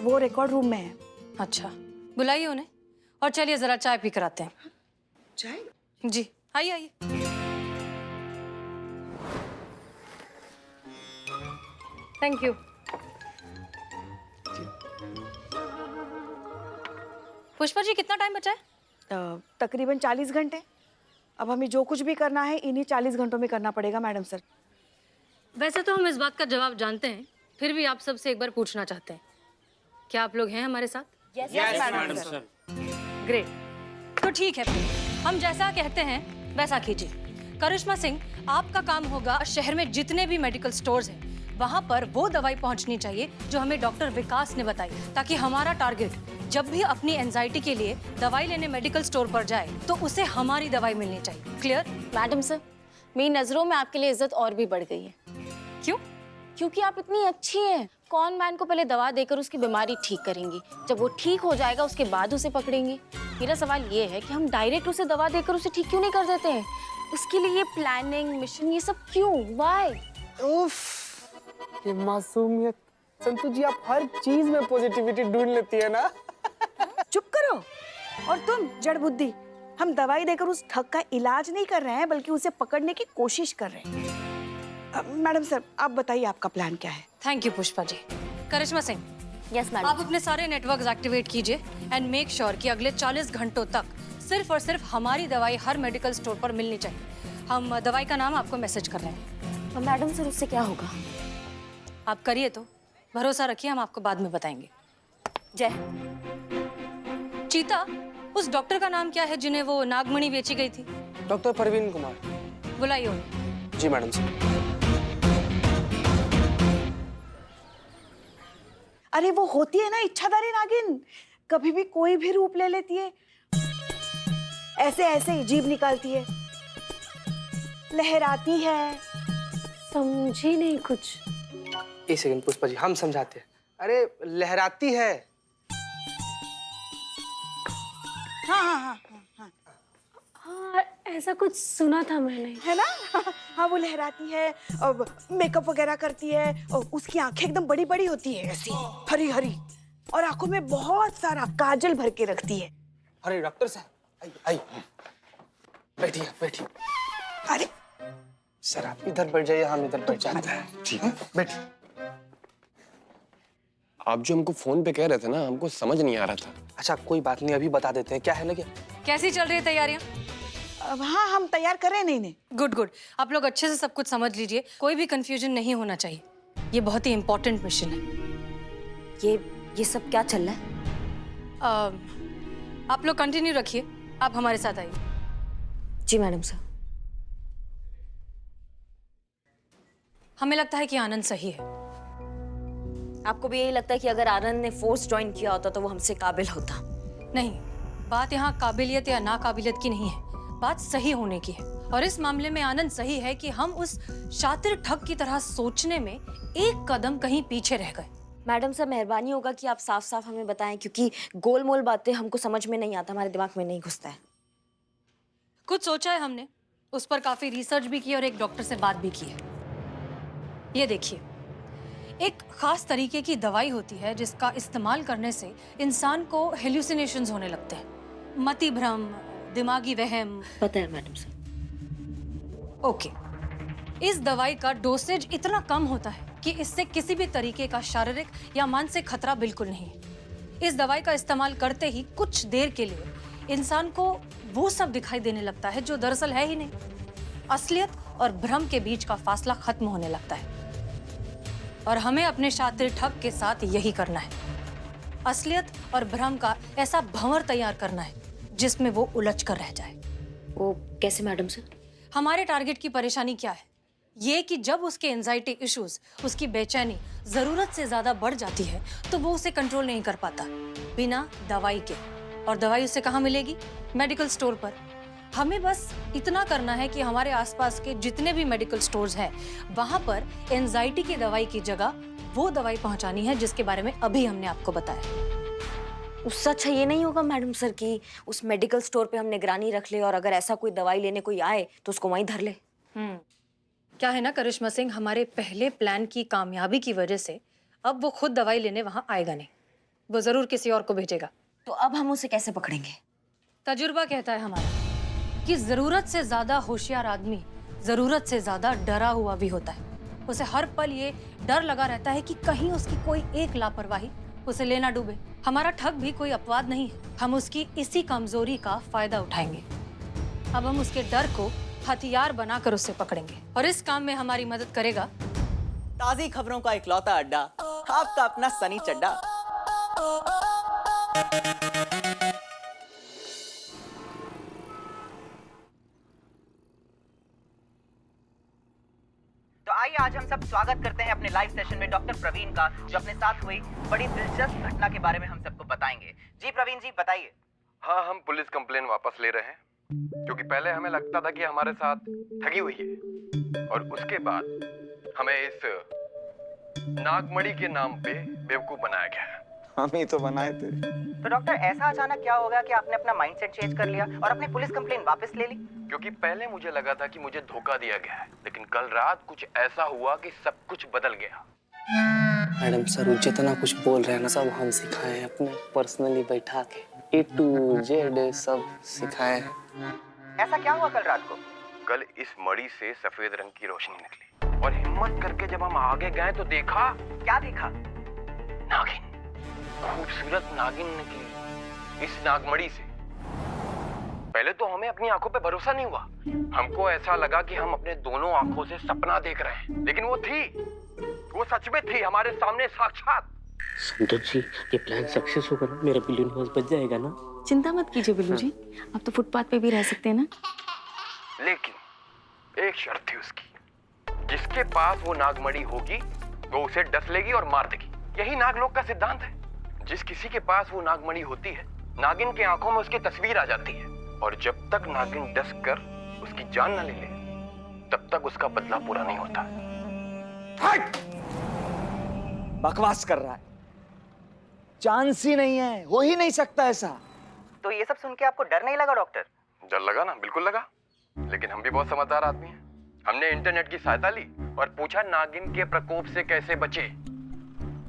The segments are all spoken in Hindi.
वो रिकॉर्ड रूम में है। अच्छा, बुलाइए उन्हें और चलिए जरा चाय पी कर आते हैं। चाय? जी आइए आइए। Thank you. पुष्पा जी कितना टाइम बचा है? तकरीबन 40 घंटे। अब हमें जो कुछ भी करना है इन्हीं 40 घंटों में करना पड़ेगा मैडम सर। वैसे तो हम इस बात का जवाब जानते हैं, फिर भी आप सबसे एक बार पूछना चाहते हैं, क्या आप लोग हैं हमारे साथ? Yes madam sir. ग्रेट, तो ठीक है फिर हम जैसा कहते हैं वैसा कीजिए। करिश्मा सिंह, आपका काम होगा शहर में जितने भी मेडिकल स्टोर्स हैं वहां पर वो दवाई पहुंचनी चाहिए जो हमें डॉक्टर विकास ने बताई, ताकि हमारा टारगेट जब भी अपनी एंजाइटी के लिए दवाई लेने मेडिकल स्टोर पर जाए तो उसे हमारी दवाई मिलनी चाहिए। क्लियर? मैडम सर, मेरी नजरों में आपके लिए इज्जत और भी बढ़ गई है। क्यों? क्योंकि आप इतनी अच्छी हैं। कौन मैन को पहले दवा देकर उसकी बीमारी ठीक करेंगी, जब वो ठीक हो जाएगा उसके बाद उसे पकड़ेंगी। मेरा सवाल ये है कि हम डायरेक्ट उसे दवा देकर उसे ठीक क्यों नहीं कर देते हैं? उसके लिए ये प्लानिंग, मिशन, ये सब क्यों? व्हाई? उफ, ये मासूमियत। संतु जी, आप हर चीज में पॉजिटिविटी ढूंढ लेती है ना। चुप करो। और तुम जड़ बुद्धि, हम दवाई देकर उस ठग का इलाज नहीं कर रहे हैं बल्कि उसे पकड़ने की कोशिश कर रहे हैं। मैडम सर आप बताइए आपका प्लान क्या है? Thank you Pushpa ji. Karishma Singh, yes madam. आप अपने सारे नेटवर्क्स एक्टिवेट कीजिए एंड मेक श्योर कि अगले 40 घंटों तक सिर्फ और सिर्फ हमारी दवाई हर मेडिकल स्टोर पर मिलनी चाहिए। हम दवाई का नाम आपको मैसेज कर रहे हैं। मैडम सर उससे क्या होगा? आप करिए, तो भरोसा रखिए, हम आपको बाद में बताएंगे। जय। चीता, उस डॉक्टर का नाम क्या है जिन्हें वो नागमणि बेची गई थी? डॉक्टर परवीन कुमार। बुलाइए उन्हें। जी मैडम सर। अरे वो होती है ना इच्छाधारी नागिन, कभी भी कोई भी रूप ले लेती है। ऐसे ऐसे ही जीभ निकालती है, लहराती है। समझी नहीं कुछ। एक सेकंड पुष्पा जी, हम समझाते हैं। अरे लहराती है। हाँ हाँ हाँ हाँ हाँ, हाँ, ऐसा कुछ सुना था मैंने। है ना। हाँ वो लहराती है और मेकअप वगैरह करती है और उसकी आंखें एकदम बड़ी बड़ी होती है, ऐसी हरी हरी, और आंखों में बहुत सारा काजल भर के रखती है। अरे डॉक्टर साहब, आइए बैठिए बैठिए। अरे सर आप इधर बैठ जाइए, हम इधर बैठ जाते हैं। ठीक है, बैठिए। आप जो हमको फोन पे कह रहे थे ना, हमको समझ नहीं आ रहा था। अच्छा कोई बात नहीं, अभी बता देते हैं। क्या है ना, क्या कैसी चल रही है तैयारियां? अब हाँ हम तैयार कर रहे हैं। नहीं नहीं, गुड गुड, आप लोग अच्छे से सब कुछ समझ लीजिए, कोई भी कंफ्यूजन नहीं होना चाहिए। ये बहुत ही इंपॉर्टेंट मिशन है। ये सब क्या चल रहा है? आप लोग कंटिन्यू रखिए, आप हमारे साथ आइए। जी मैडम सर। हमें लगता है कि आनंद सही है। आपको भी यही लगता है कि अगर आनंद ने फोर्स ज्वाइन किया होता तो वो हमसे काबिल होता? नहीं, बात यहाँ काबिलियत या नाकाबिलियत की नहीं है, बात सही होने की है। और इस मामले में आनंद सही है कि हम उस शातिर ठग की तरह सोचने में एक कदम कहीं पीछे रह गए। मैडम सर मेहरबानी होगा कि आप साफ साफ हमें बताएं, क्योंकि गोलमोल बातें हमको समझ में नहीं आता, हमारे दिमाग में नहीं घुसता है। कुछ सोचा है हमने, उस पर काफी रिसर्च भी की और एक डॉक्टर से बात भी की है। ये देखिए, एक खास तरीके की दवाई होती है जिसका इस्तेमाल करने से इंसान को हेल्यूसिनेशंस होने लगते हैं, मति भ्रम, दिमागी वहम। पता है मैडम सर। ओके, इस दवाई का डोसेज इतना कम होता है कि इससे किसी भी तरीके का शारीरिक या मानसिक खतरा बिल्कुल नहीं है। इस दवाई का इस्तेमाल करते ही कुछ देर के लिए इंसान को वो सब दिखाई देने लगता है जो दरअसल है ही नहीं। असलियत और भ्रम के बीच का फासला खत्म होने लगता है। और हमें अपने शातिर ठग के साथ यही करना है, असलियत और भ्रम का ऐसा भंवर तैयार करना है जिसमें वो उलझ कर रह जाए। वो कैसे मैडम सर? हमारे टारगेट की परेशानी क्या है? ये कि जब उसके एंजाइटी इश्यूज, उसकी बेचैनी जरूरत से ज्यादा बढ़ जाती है तो वो उसे कंट्रोल नहीं कर पाता बिना दवाई के। और दवाई उसे कहाँ मिलेगी? मेडिकल स्टोर पर। हमें बस इतना करना है कि हमारे आसपास के जितने भी मेडिकल स्टोर्स हैं वहां पर एंजाइटी की दवाई की जगह वो दवाई पहुंचानी है जिसके बारे में अभी हमने आपको बताया। उससे अच्छा ये नहीं होगा मैडम सर कि उस मेडिकल स्टोर पे हम निगरानी रख ले और अगर ऐसा कोई दवाई लेने कोई आए तो उसको वहीं धर ले? क्या है ना करिश्मा सिंह, हमारे पहले प्लान की कामयाबी की वजह से अब वो खुद दवाई लेने वहां आएगा नहीं। वो जरूर किसी और को भेजेगा। तो अब हम उसे कैसे पकड़ेंगे? तजुर्बा कहता है हमारा कि जरूरत से ज्यादा होशियार आदमी जरूरत से ज्यादा डरा हुआ भी होता है। उसे हर पल ये डर लगा रहता है कि कहीं उसकी कोई एक लापरवाही उसे लेना डूबे। हमारा ठग भी कोई अपवाद नहीं है। हम उसकी इसी कमजोरी का फायदा उठाएंगे। अब हम उसके डर को हथियार बनाकर उसे पकड़ेंगे और इस काम में हमारी मदद करेगा ताजी खबरों का इकलौता अड्डा, आपका अपना सनी चड्डा। तो आइए आज हम सब स्वागत करते हैं अपने लाइव सेशन में डॉक्टर प्रवीण का, जो अपने साथ हुई बड़ी दिलचस्प घटना के बारे में हम सबको बताएंगे। जी प्रवीण जी बताइए। हाँ, हम पुलिस कंप्लेन वापस ले रहे हैं क्योंकि पहले हमें लगता था कि हमारे साथ ठगी हुई है और उसके बाद हमें इस नागमणि के नाम पे बेवकूफ बनाया गया है। हम ही तो बनाए थे। तो डॉक्टर ऐसा अचानक क्या हो गया कि आपने अपना माइंडसेट चेंज कर लिया और अपनी पुलिस कंप्लेन वापस ले ली? क्योंकि पहले मुझे लगा था कि मुझे धोखा दिया गया है, लेकिन कल रात कुछ ऐसा हुआ कि सब कुछ बदल गया। मैडम सर जितना कुछ बोल रहे हैं ना सब हम सिखाए हैं, अपने पर्सनली बैठा के A to Z सब सिखाए हैं। ऐसा क्या हुआ कल रात को? कल इस मणि से सफेद रंग की रोशनी निकली और हिम्मत करके जब हम आगे गए तो देखा। क्या देखा? नागिन, खूबसूरत नागिन निकली इस नागमणि से। पहले तो हमें अपनी आंखों पे भरोसा नहीं हुआ। हमको ऐसा लगा कि हम अपने दोनों आंखों से सपना देख रहे हैं, लेकिन वो सच में थी हमारे सामने साक्षात। संतोष जी, ये प्लान सक्सेस होगा ना? मेरा बिलियन हाउस बच जाएगा ना? चिंता मत कीजिए बिल्लू जी, आप तो फुटपाथ पे भी रह सकते हैं ना। लेकिन एक शर्त थी उसकी, जिसके पास वो नागमणि होगी वो उसे डस लेगी और मार देगी। यही नागलोक का सिद्धांत है। जिस किसी के पास वो नागमणि होती है, नागिन के आंखों में उसकी तस्वीर आ जाती है और जब तक नागिन डस कर उसकी जान न ले ले तब तक उसका बदला पूरा नहीं होता। हट! बकवास कर रहा है, चांस ही नहीं है, हो ही नहीं सकता ऐसा। तो ये सब सुन के आपको डर नहीं लगा डॉक्टर? डर लगा ना, बिल्कुल लगा, लेकिन हम भी बहुत समझदार आदमी हैं। हमने इंटरनेट की सहायता ली और पूछा नागिन के प्रकोप से कैसे बचे।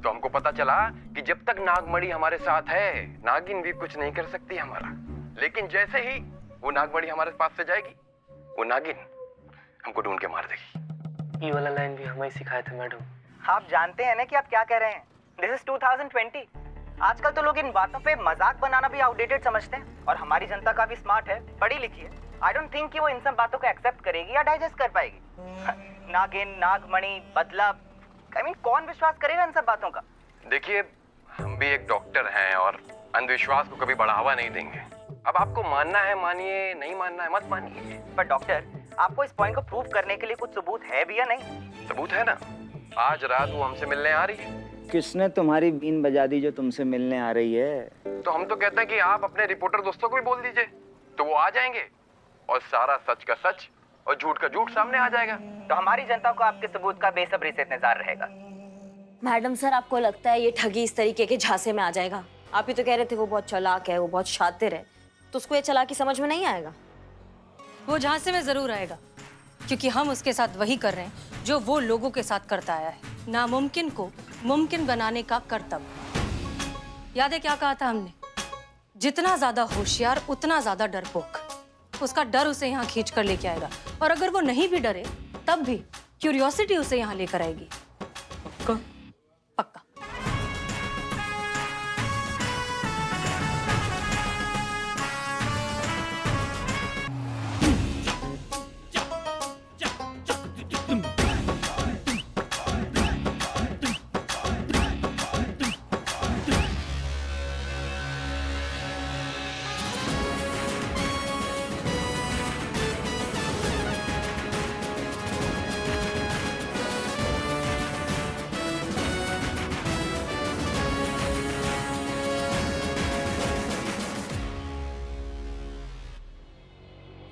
तो हमको पता चला कि जब तक नागमणि हमारे साथ है, नागिन भी कुछ नहीं कर सकती हमारा। लेकिन जैसे ही वो नागमणि हमारे पास से जाएगी, वो नागिन हमको ढूंढ के मार देगी। ये वाला लाइन भी हमें सिखाए थे मैडम। आप जानते हैं ना कि आप क्या कह रहे हैं? This is 2020। आजकल तो लोग इन बातों पे मजाक बनाना भी आउटडेटेड समझते हैं और हमारी जनता काफी स्मार्ट है, पढ़ी लिखी है। आई डोंट थिंक कि वो इन सब बातों को एक्सेप्ट करेगी या डाइजेस्ट कर पाएगी। नागिन, नागमणि, बदला, आई मीन कौन विश्वास करेगा इन सब बातों का? देखिए, हम भी एक डॉक्टर हैं और अंधविश्वास को कभी बढ़ावा नहीं देंगे। अब आपको मानना है मानिए, नहीं मानना है मत मानिए। पर डॉक्टर, आपको इस पॉइंट को प्रूव करने के लिए कुछ सबूत है भी या नहीं? सबूत है ना, आज रात वो हमसे मिलने आ रही है। किसने तुम्हारी बीन बजा दी जो तुमसे मिलने आ रही है? तो हम तो कहते हैं कि आप अपने रिपोर्टर दोस्तों को भी बोल दीजिए, तो वो आ जाएंगे और सारा सच का सच और झूठ का झूठ सामने आ जाएगा। तो हमारी जनता को आपके सबूत का बेसब्री से इंतजार रहेगा। मैडम सर, आपको लगता है ये ठगी इस तरीके के झांसे में आ जाएगा? आप ही तो कह रहे थे वो बहुत चालाक है, वो बहुत शातिर है, तो उसको ये चालाकी समझ में नहीं आएगा? वो झांसे में जरूर आएगा, क्योंकि हम उसके साथ वही कर रहे हैं जो वो लोगों के साथ करता आया है, नामुमकिन को मुमकिन बनाने का कर्तव्य। याद है क्या कहा था हमने? जितना ज्यादा होशियार उतना ज्यादा डरपोक। उसका डर उसे यहाँ खींच कर लेके आएगा, और अगर वो नहीं भी डरे तब भी क्यूरियोसिटी उसे यहाँ लेकर आएगी। पक्का? पक्का।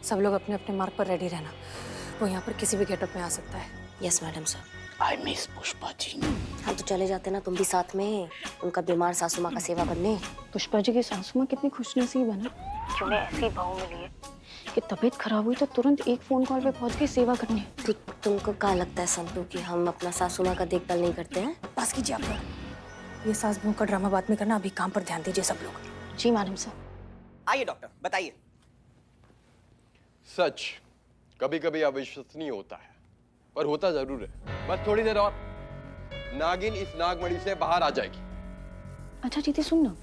सब लोग अपने अपने मार्ग पर रेडी रहना। वो यहाँ पर किसी भी गेटअप में आ सकता है। Yes madam sir. I miss Pushpa ji. हम तो चले जाते ना, तुम भी साथ में, उनका बीमार सासू माँ का सेवा करने। पुष्पा जी की सासू माँ कितनी खुशनसीब है ना, कि उन्हें ऐसी बहू मिली है कि तबीयत खराब हुई तो तुरंत एक फोन कॉल पे पहुंच के सेवा करने। तुमको क्या लगता है संतू कि हम अपना सासू माँ का देखभाल नहीं करते हैं? पास कीजिए आप लोग। ये सास बहू का ड्रामा बाद में करना, अभी काम पर ध्यान दीजिए सब लोग। जी मैडम सर। आइए डॉक्टर, बताइए। सच कभी कभी अविश्वसनीय होता है, पर होता जरूर है। बस थोड़ी देर और नागिन इस नागमणि से बाहर आ जाएगी। अच्छा जीती सुन ना,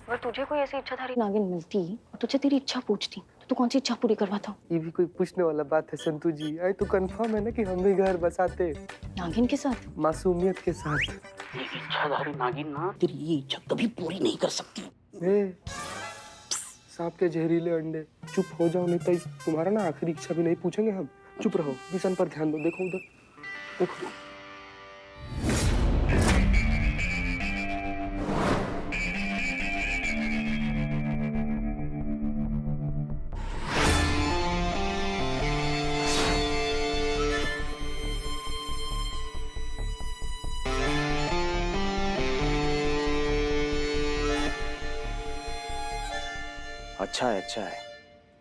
अगर तुझे कोई ऐसी इच्छाधारी नागिन मिलती और तुझे तेरी इच्छा पूछती तो तू कौन सी इच्छा पूरी करवाता? ये भी कोई पूछने वाला बात है संतू जी? आई तो कंफर्म है ना कि हम भी घर बसाते नागिन के साथ? मासूमियत के साथ। ये इच्छाधारी नागिन ना तेरी ये इच्छा कभी पूरी नहीं कर सकती। सांप के जहरीले अंडे, चुप हो जाओ नहीं तो तुम्हारा ना आखिरी इच्छा भी नहीं पूछेंगे हम। चुप रहो, मिशन पर ध्यान दो। देखो उधर, देखो। अच्छा है, अच्छा है।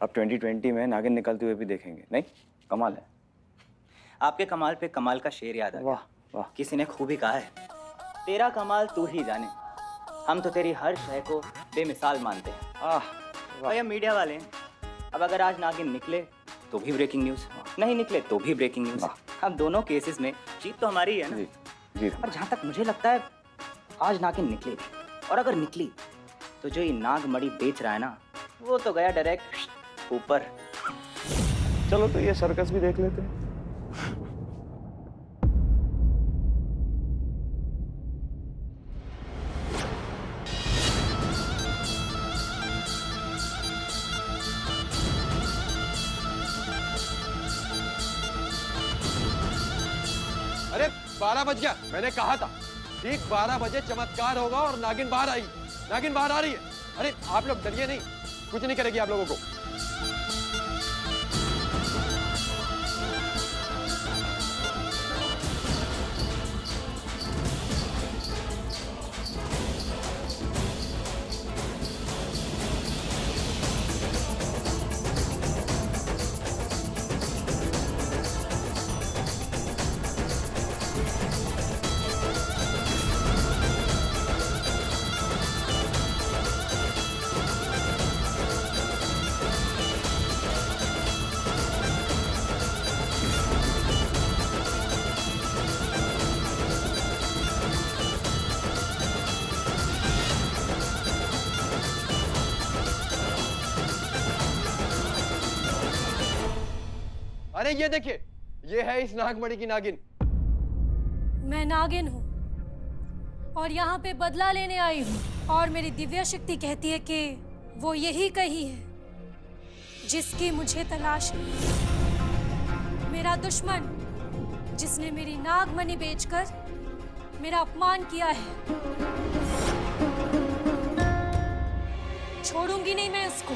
अब 2020 में नागिन निकलते हुए भी देखेंगे। नहीं, कमाल है। आपके कमाल पे कमाल का शेर याद आ गया। वाह वाह। किसी ने खूब ही कहा है, तेरा कमाल तू ही जाने, हम तो तेरी हर शय को बेमिसाल मानते हैं। वाह। भैया मीडिया वाले हैं, अब अगर आज नागिन निकले तो भी ब्रेकिंग न्यूज, नहीं निकले तो भी ब्रेकिंग न्यूज। अब दोनों केसेस में जीत तो हमारी ही है ना। जी जी। और जहाँ तक मुझे लगता है आज नागिन निकलेगी, और अगर निकली तो जो ये नागमणि बेच रहा है ना, वो तो गया डायरेक्ट ऊपर। चलो तो ये सर्कस भी देख लेते हैं। अरे 12 बज गया, मैंने कहा था ठीक 12 बजे चमत्कार होगा और नागिन बाहर आई। नागिन बाहर आ रही है। अरे आप लोग डरिए नहीं, कुछ नहीं करेगी आप लोगों को। अरे ये देखिए, ये है इस नागमणि की नागिन। मैं नागिन हूँ और यहाँ पे बदला लेने आई हूँ, और मेरी दिव्य शक्ति कहती है कि वो यही कही है जिसकी मुझे तलाश है। मेरा दुश्मन जिसने मेरी नागमणि बेचकर मेरा अपमान किया है, छोड़ूंगी नहीं मैं उसको।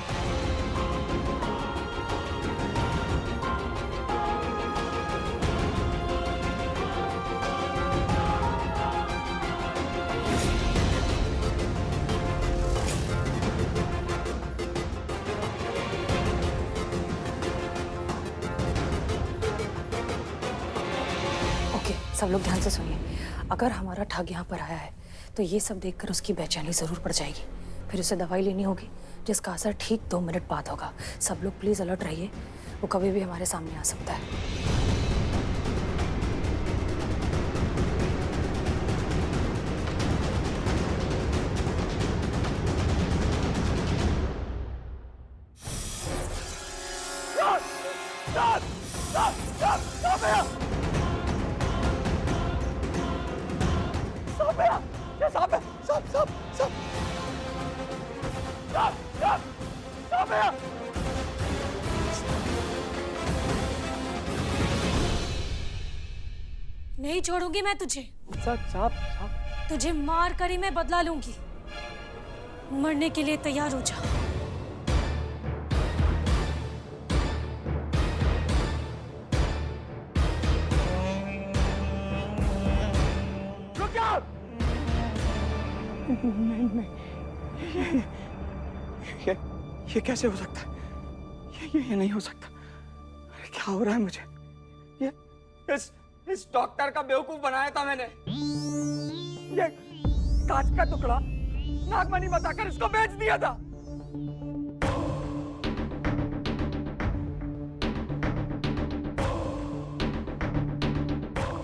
सब लोग ध्यान से सुनिए। अगर हमारा ठग यहाँ पर आया है तो ये सब देखकर उसकी बेचैनी जरूर पड़ जाएगी। फिर उसे दवाई लेनी होगी जिसका असर ठीक 2 मिनट बाद होगा। सब लोग प्लीज अलर्ट रहिए, वो कभी भी हमारे सामने आ सकता है। नहीं छोड़ूंगी मैं तुझे। सांप। तुझे मार कर ही मैं बदला लूंगी। मरने के लिए तैयार हो जा। नहीं। ये कैसे हो सकता है? ये नहीं हो सकता। अरे क्या हो रहा है मुझे? ये इस डॉक्टर का बेवकूफ बनाया था मैंने। ये कांच का टुकड़ा नागमणि बताकर इसको बेच दिया था।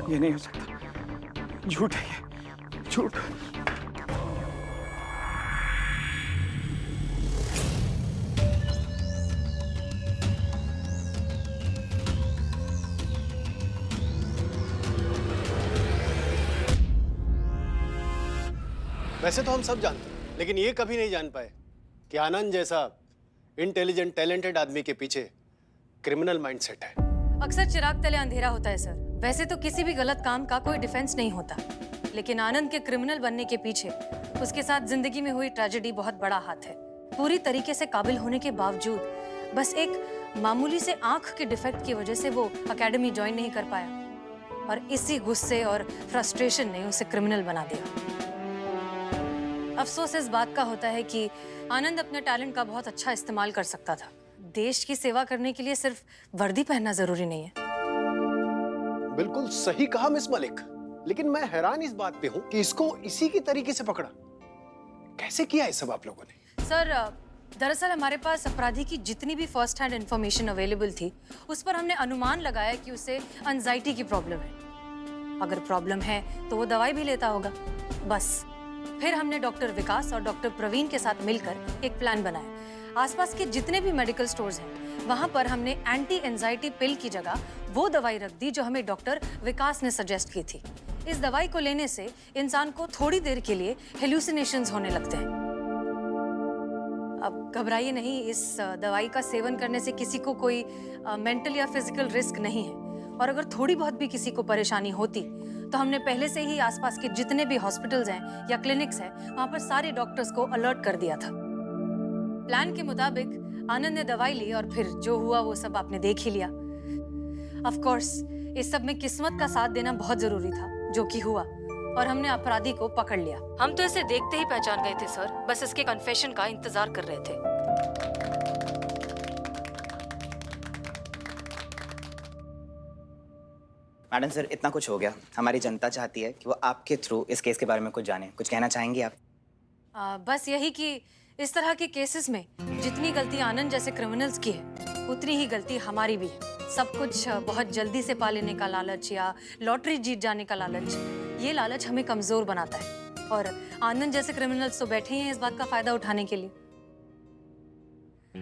ये नहीं हो सकता, झूठ है ये, झूठ। वैसे तो हम सब जानते हैं, लेकिन ये कभी नहीं जान पाए कि आनंद जैसा इंटेलिजेंट टैलेंटेड आदमी के पीछे क्रिमिनल माइंडसेट है। अक्सर चिराग तले अंधेरा होता है सर। वैसे तो किसी भी गलत काम का कोई डिफेंस नहीं होता, लेकिन आनंद के क्रिमिनल बनने के पीछे उसके साथ जिंदगी में हुई ट्रेजेडी बहुत बड़ा हाथ है। पूरी तरीके से काबिल होने के बावजूद बस एक मामूली से आंख के डिफेक्ट की वजह से वो एकेडमी ज्वाइन नहीं कर पाया और इसी गुस्से और फ्रस्ट्रेशन ने उसे क्रिमिनल बना दिया। अफसोस इस बात का होता है कि आनंद अपने टैलेंट का बहुत अच्छा इस्तेमाल कर सकता था। देश की सेवा करने के लिए सिर्फ वर्दी पहनना जरूरी नहीं है। बिल्कुल सही कहा मिस मलिक, लेकिन मैं हैरान इस बात पे हूँ कि इसको इसी की तरीके से पकड़ा कैसे किया है सब आप लोगों ने? सर, दरअसल हमारे पास अपराधी की जितनी भी फर्स्ट हैंड इंफॉर्मेशन अवेलेबल थी, उस पर हमने अनुमान लगाया कि उसे एंजाइटी की प्रॉब्लम है। अगर प्रॉब्लम है तो वो दवाई भी लेता होगा, बस। फिर हमने डॉक्टर विकास और डॉक्टर प्रवीण के साथ मिलकर एक प्लान बनाया। आसपास के जितने भी मेडिकल स्टोर्स हैं, वहां पर हमने एंटी एंजाइटी पिल की जगह वो दवाई रख दी जो हमें डॉक्टर विकास ने सजेस्ट की थी। इस दवाई को लेने से इंसान को थोड़ी देर के लिए हेलुसिनेशंस होने लगते हैं। अब घबराइए नहीं, इस दवाई का सेवन करने से किसी को कोई मेंटल या फिजिकल रिस्क नहीं है। और अगर थोड़ी बहुत भी किसी को परेशानी होती तो हमने पहले से ही आसपास के जितने भी हॉस्पिटल्स हैं या क्लिनिक्स हैं, वहां पर सारे डॉक्टर्स को अलर्ट कर दिया था। प्लान के मुताबिक आनंद ने दवाई ली और फिर जो हुआ वो सब आपने देख ही लिया। ऑफ कोर्स इस सब में किस्मत का साथ देना बहुत जरूरी था, जो कि हुआ, और हमने अपराधी को पकड़ लिया। हम तो इसे देखते ही पहचान गए थे सर, बस इसके कन्फेशन का इंतजार कर रहे थे। मैडम सर, इतना कुछ हो गया, हमारी जनता चाहती है कि वो आपके थ्रू इस केस के बारे में कुछ जाने। कुछ कहना चाहेंगी आप? बस यही कि इस तरह के केसेस में जितनी गलती आनंद जैसे क्रिमिनल्स की है, उतनी ही गलती हमारी भी है। सब कुछ बहुत जल्दी से पा लेने का लालच या लॉटरी जीत जाने का लालच, ये लालच हमें कमजोर बनाता है। और आनंद जैसे क्रिमिनल्स तो बैठे ही हैं इस बात का फायदा उठाने के लिए।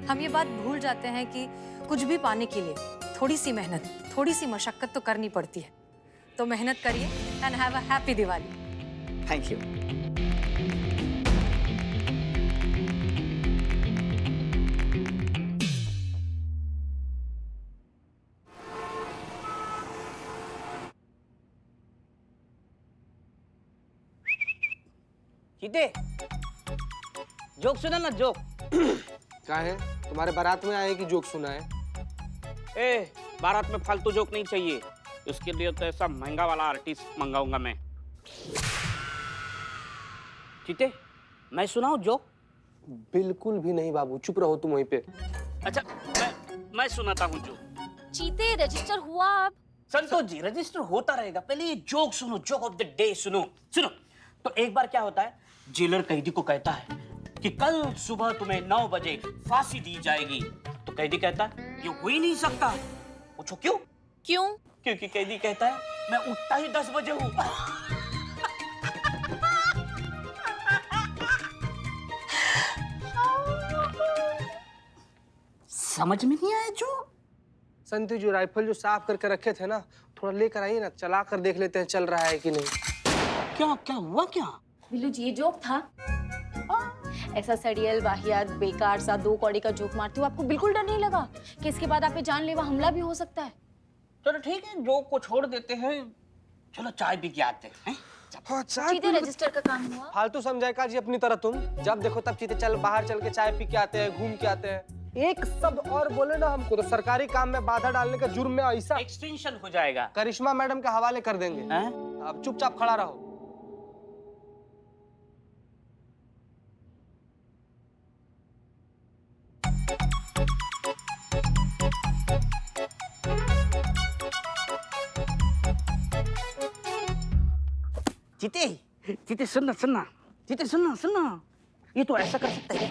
हम ये बात भूल जाते हैं कि कुछ भी पाने के लिए थोड़ी सी मेहनत, थोड़ी सी मशक्कत तो करनी पड़ती है। तो मेहनत करिए and have a happy Diwali. Thank you. चीते, जोक सुना ना, जोक। क्या है, तुम्हारे बारात में आए कि जोक सुना है? ए, बारात में फालतू जोक नहीं चाहिए, उसके लिए तो ऐसा महंगा वाला आर्टिस्ट मंगाऊंगा मैं। चीते, मैं सुनाऊं जोक? बिल्कुल भी नहीं बाबू, चुप रहो तुम वहीं पे। अच्छा, मैं सुनाता हूँ जोक। चीते, रजिस्टर हुआ अब? संतोष जी, रजिस्टर होता रहेगा, पहले ये जोक सुनो, जोक ऑफ द डे सुनो। सुनो तो एक बार क्या होता है, जेलर कैदी को कहता है कि कल सुबह तुम्हें 9 बजे फांसी दी जाएगी। तो कैदी कहता है ये हो ही नहीं सकता। पूछो क्यों? क्यों? क्योंकि कैदी कहता है मैं उठता ही 10 बजे हूँ। समझ में नहीं आया जो? संतु जी, राइफल जो साफ करके रखे थे ना, थोड़ा लेकर आइए ना, चला कर देख लेते हैं चल रहा है कि नहीं। क्या हुआ क्या? बिल्लू जी, ये जोक था। ऐसा सड़ियल, वाहियात, बेकार सा 2 कौड़ी का जोक मारते हो, आपको बिल्कुल डर नहीं लगा कि इसके बाद आप पे जानलेवा हमला भी हो सकता है? चलो ठीक है, जोक को छोड़ देते हैं, चलो चाय पी के आते हैं। चीते, रजिस्टर का काम हुआ? फालतू समझाएगा जी अपनी तरह तुम, जब देखो तब चीते चल बाहर चल के चाय पी के आते हैं, घूम के आते हैं। एक शब्द और बोले ना हमको तो सरकारी काम में बाधा डालने का जुर्म में ऐसा एक्सटेंशन हो जाएगा। करिश्मा मैडम के हवाले कर देंगे। अब चुपचाप खड़ा रहो। चीते, सुनना, जीते सुन ना ये तो ऐसा कर सकता है।